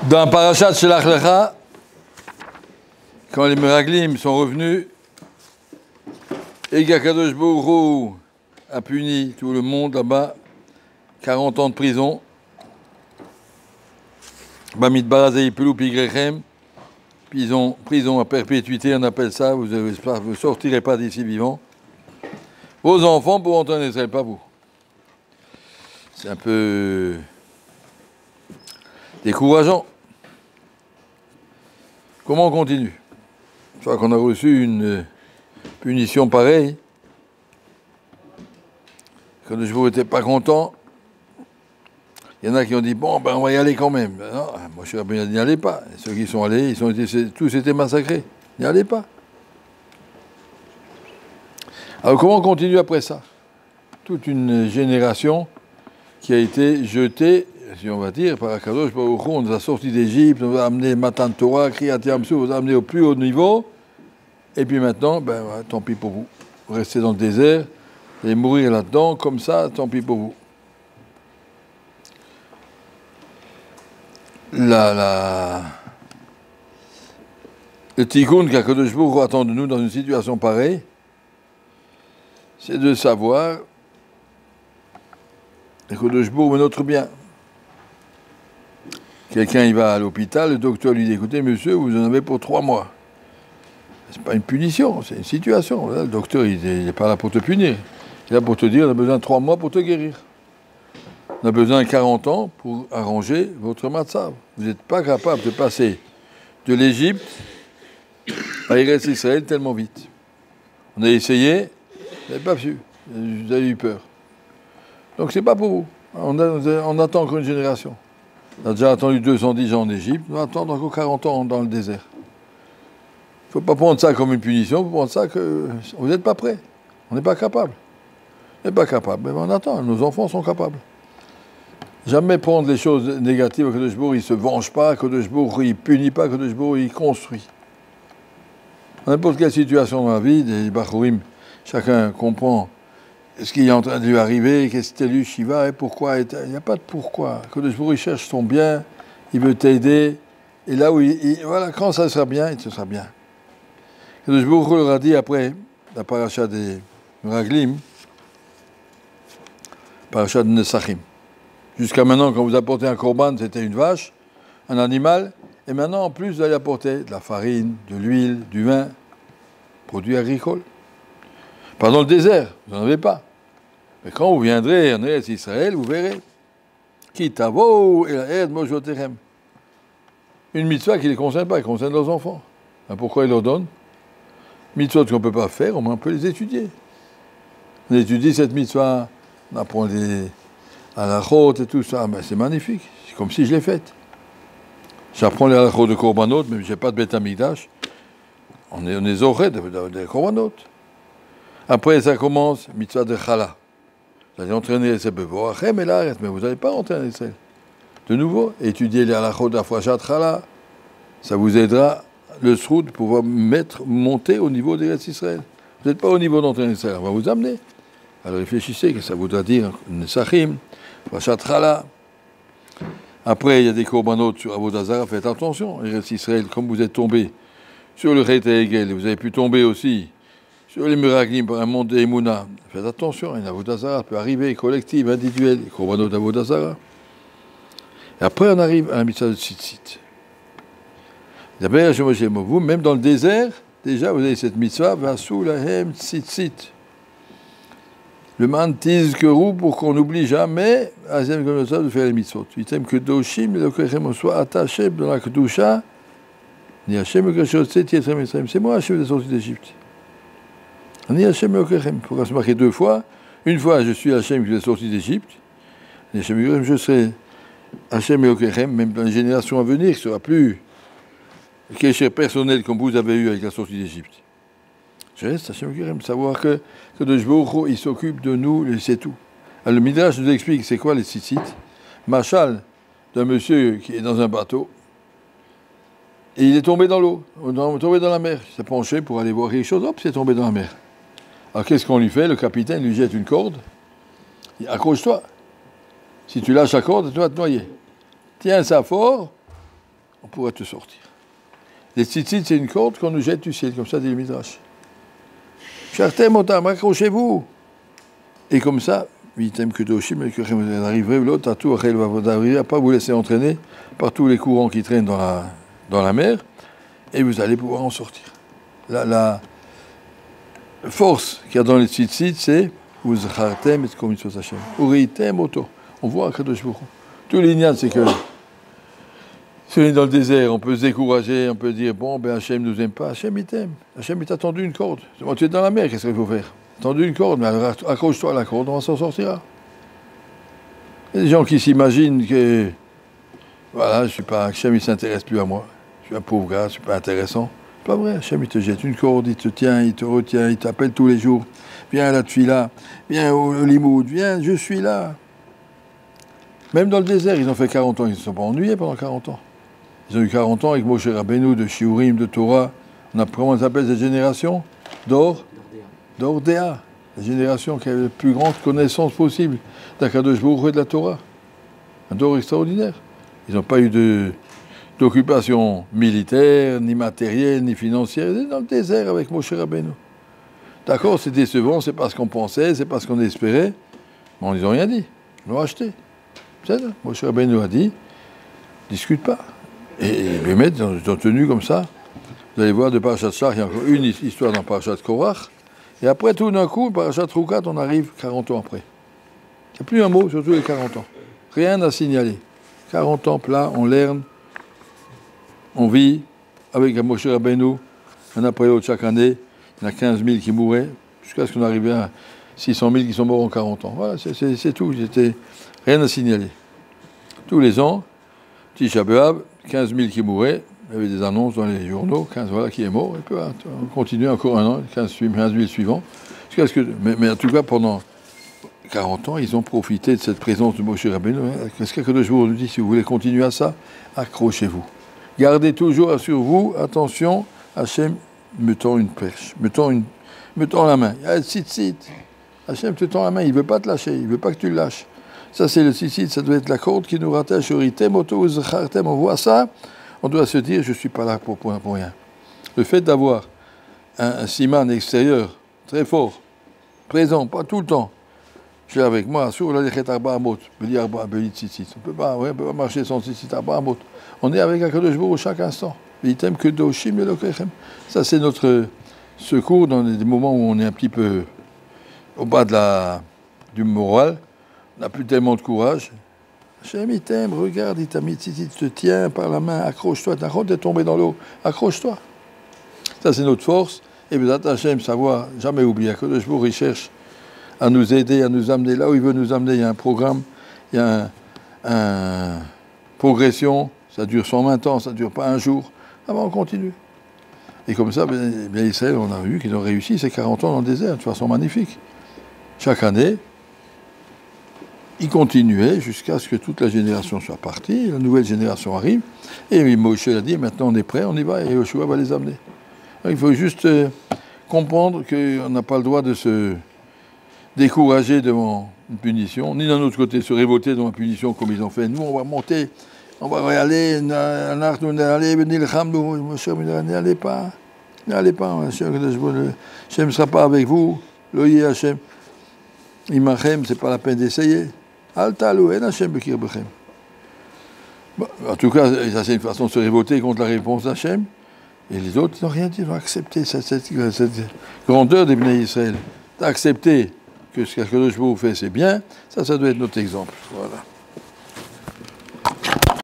Dans Parashat Shelach Lecha, quand les Meraglim sont revenus, et qu'Akadosh Baruch Hu a puni tout le monde là-bas, 40 ans de prison, Bamidbar Zeipelou Pigrechem, prison à perpétuité, on appelle ça, vous ne sortirez pas d'ici vivant. Vos enfants pourront entrer en Israël, pas vous. C'est un peu décourageant. Comment on continue? Je crois qu'on a reçu une punition pareille. Quand je n'étais pas content, il y en a qui ont dit, bon, ben on va y aller quand même. Ben non, moi je suis bien, n'y allez pas. Et ceux qui sont allés, tous été massacrés. N'y allez pas. Alors comment on continue après ça? Toute une génération qui a été jetée, si on va dire, par Akadosh Baruch Hu, on nous a sortis d'Égypte, on nous a amené Matan Torah, Kriyat Yamsuf, on nous a amené au plus haut niveau. Et puis maintenant, ben ouais, tant pis pour vous. Vous restez dans le désert, et mourir là-dedans, comme ça, tant pis pour vous. Le tikkun qu'Akadosh Baruch Hu attend de nous dans une situation pareille, c'est de savoir Akadosh Baruch Hu veut notre bien. Quelqu'un il va à l'hôpital, le docteur lui dit, écoutez monsieur, vous en avez pour 3 mois. C'est pas une punition, c'est une situation. Là, le docteur il n'est pas là pour te punir. Il est là pour te dire, on a besoin de 3 mois pour te guérir. On a besoin de 40 ans pour arranger votre matzav. Vous n'êtes pas capable de passer de l'Égypte à Eretz Israël tellement vite. On a essayé, vous n'avez pas su, vous avez eu peur. Donc c'est pas pour vous. On attend encore une génération. On a déjà attendu 210 ans en Égypte, on va attendre encore 40 ans dans le désert. Il ne faut pas prendre ça comme une punition, il faut prendre ça que vous n'êtes pas prêts. On n'est pas capable. On n'est pas capable, mais on attend, nos enfants sont capables. Jamais prendre les choses négatives, Akadosh Baruch Hu, il ne se venge pas, Akadosh Baruch Hu, il ne punit pas, Akadosh Baruch Hu, il construit. Dans n'importe quelle situation dans la vie, des Bachurim, chacun comprend ce qui est en train de lui arriver, qu'est-ce que lui, Shiva, et pourquoi. Il n'y a pas de pourquoi. Akadosh Baruch Hu, il cherche son bien, il veut t'aider, et là où voilà, quand ça sera bien, il sera bien. Akadosh Baruch Hu leur a dit après, la paracha des Meraglim, paracha de Nesachim. Jusqu'à maintenant, quand vous apportez un korban, c'était une vache, un animal, et maintenant, en plus, vous allez apporter de la farine, de l'huile, du vin, produits agricoles. Pas dans le désert, vous n'en avez pas. Mais quand vous viendrez en Eretz Israël, vous verrez. Ki tavo el ha'ed mojoterem. Une mitzvah qui ne les concerne pas, qui concerne leurs enfants. Alors pourquoi ils leur donnent? Mitzvot qu'on ne peut pas faire, au moins on peut les étudier. On étudie cette mitzvah, on apprend les halachot et tout ça, ben c'est magnifique, c'est comme si je l'ai faite. J'apprends les halachot de korbanot, mais je n'ai pas de Beth Amikdash. On est zoré de korbanot. Après, ça commence, mitzvah de chala. Vous allez entraîner ces bevois, mais vous n'allez pas entraîner ça. De nouveau, étudier les halachot d'Afrashat chala, ça vous aidera le sroud pour pouvoir monter au niveau des Eretz Israël. Vous n'êtes pas au niveau d'entraîner ça, on va vous amener. Alors réfléchissez, que ça voudra dire Nesachim, Afrashat chala. Après, il y a des korbanot sur Avodah Zarah, faites attention, Eretz Israël, comme vous êtes tombé sur le Chet Hegel, vous avez pu tomber aussi sur les Meraglim par un monde d'Emouna. Faites attention, une Avodah Zarah peut arriver, collective, individuelle, les korbanot d'Avodah Zarah. Et après, on arrive à la mitzvah de Tzitzit. D'abord, vous, même dans le désert, déjà, vous avez cette mitzvah, Vasu lahem Tzitzit. Le man tizkeru pour qu'on n'oublie jamais, Azem comme ça, de faire les mitzvot. Item que doshim, le kechem soit attaché dans la kedusha. Ni Hashem le kechem c'est moi Hashem des sorties d'Égypte. Ni Hashem le kechem. Il faut se marquer 2 fois. Une fois, je suis Hashem qui est sorti d'Égypte. Ni Hashem le kechem, je serai Hashem le kechem, même dans les générations à venir, qui ne sera plus le kechem personnel comme vous avez eu avec la sortie d'Égypte. Je reste Hashem le kechem, savoir que de Jbourou, il s'occupe de nous, c'est tout. Alors, le Midrash nous explique c'est quoi les tzitzit. Machal d'un monsieur qui est dans un bateau, et il est tombé dans l'eau, tombé dans la mer. Il s'est penché pour aller voir quelque chose, hop, il est tombé dans la mer. Alors qu'est-ce qu'on lui fait? Le capitaine lui jette une corde, il dit, accroche-toi. Si tu lâches la corde, tu vas te noyer. Tiens ça fort, on pourra te sortir. Les tzitzit, c'est une corde qu'on nous jette du ciel, comme ça, dit le Midrash. Chartem otam, accrochez-vous. Et comme ça, vitem que doshim, et que vous arriverez, l'autre, à tout, vous arriver à pas vous laisser entraîner par tous les courants qui traînent dans la mer, et vous allez pouvoir en sortir. La force qu'il y a dans les tzitzit, c'est Uzchartem et Komitzvot Hashem. Uritem oto. On voit Kadosh Baruch Hu. Tout l'ignan, c'est que si on est dans le désert, on peut se décourager, on peut dire bon, ben Hachem nous aime pas. Hachem il t'aime. Hachem il t'a tendu une corde. Tu es dans la mer, qu'est-ce qu'il faut faire? Tendu une corde, mais alors accroche-toi à la corde, on va s'en sortir. Il y a des gens qui s'imaginent que voilà, je suis pas Hachem, il s'intéresse plus à moi. Je suis un pauvre gars, je suis pas intéressant. C'est pas vrai. Hachem il te jette une corde, il te tient, il te retient, il t'appelle tous les jours. Viens à la tefila, viens au limoud, viens, je suis là. Même dans le désert, ils ont fait 40 ans, ils ne se sont pas ennuyés pendant 40 ans. Ils ont eu 40 ans avec Moshe Rabbeinu, de Shiurim, de Torah. Comment on appelle cette génération? D'Ordéa. La génération qui a la plus grande connaissance possible d'Akadosh Baruch Hu et de la Torah. Un Dor extraordinaire. Ils n'ont pas eu d'occupation militaire, ni matérielle, ni financière. Ils étaient dans le désert avec Moshe Rabbeinu. D'accord, c'est décevant, c'est pas ce qu'on pensait, c'est pas ce qu'on espérait. Mais ils n'ont rien dit. Ils l'ont acheté. C'est ça. Moshe Rabbeinu a dit, discute pas. Et les mettre dans tenue comme ça. Vous allez voir de Parashat Shlach, il y a encore une histoire dans Parashat Korach. Et après, tout d'un coup, Parashat Rukat, on arrive 40 ans après. Il n'y a plus un mot, surtout les 40 ans. Rien à signaler. 40 ans plat, on lerne, on vit avec Moshe Rabbeinu, un après l'autre chaque année. Il y en a 15 000 qui mouraient, jusqu'à ce qu'on arrive à 600 000 qui sont morts en 40 ans. Voilà, c'est tout. C'était rien à signaler. Tous les ans, Tisha B'Av, 15 000 qui mouraient. Il y avait des annonces dans les journaux, 15 voilà qui est mort. Et puis on continue encore un an, 15 000 suivants. Mais en tout cas, pendant 40 ans, ils ont profité de cette présence de Moshe Rabbeinu. Qu'est-ce que je vous dis? Si vous voulez continuer à ça, accrochez-vous. Gardez toujours sur vous, attention, Hachem me tend une perche, me tend la main. Il y a le tzitzit. Hachem te tend la main, il ne veut pas te lâcher, il ne veut pas que tu le lâches. Ça, c'est le tzitzit, ça doit être la corde qui nous rattache au ritem, on voit ça, on doit se dire, je ne suis pas là pour rien. Le fait d'avoir un siman extérieur très fort, présent, pas tout le temps, je suis avec moi, sur la lechet arba amot, beli tzitzit. On ne peut pas marcher sans tzitzit arba amot. On est avec Akadosh Baruch Hu chaque instant. Ça, c'est notre secours dans des moments où on est un petit peu au bas du moral. On n'a plus tellement de courage. Hachem, il t'aime, regarde, il t'a mis, il te tient par la main, accroche-toi, t'as honte d'être tombé dans l'eau, accroche-toi. Ça, c'est notre force. Et vous Hachem, savoir, jamais oublier que le jour, il cherche à nous aider, à nous amener là où il veut nous amener. Il y a un programme, il y a une progression, ça dure 120 ans, ça ne dure pas un jour. Avant, on continue. Et comme ça, bien Israël, on a vu qu'ils ont réussi ces 40 ans dans le désert, de façon magnifique. Chaque année, ils continuaient jusqu'à ce que toute la génération soit partie, la nouvelle génération arrive, et Moshe a dit, maintenant on est prêt, on y va, et Yoshua va les amener. Donc, il faut juste comprendre qu'on n'a pas le droit de se décourager devant une punition, ni d'un autre côté se révolter devant une punition comme ils ont fait. Nous, on va monter, on va y aller, n'allez pas, Hachem ne sera pas avec vous, l'oyer Hachem, Imachem, c'est pas la peine d'essayer. En tout cas, ça c'est une façon de se révolter contre la réponse d'Hachem. Et les autres n'ont rien dit, ils ont accepté cette grandeur des Bnei Israël. D'accepter que ce que je vous fais, c'est bien, ça doit être notre exemple. Voilà.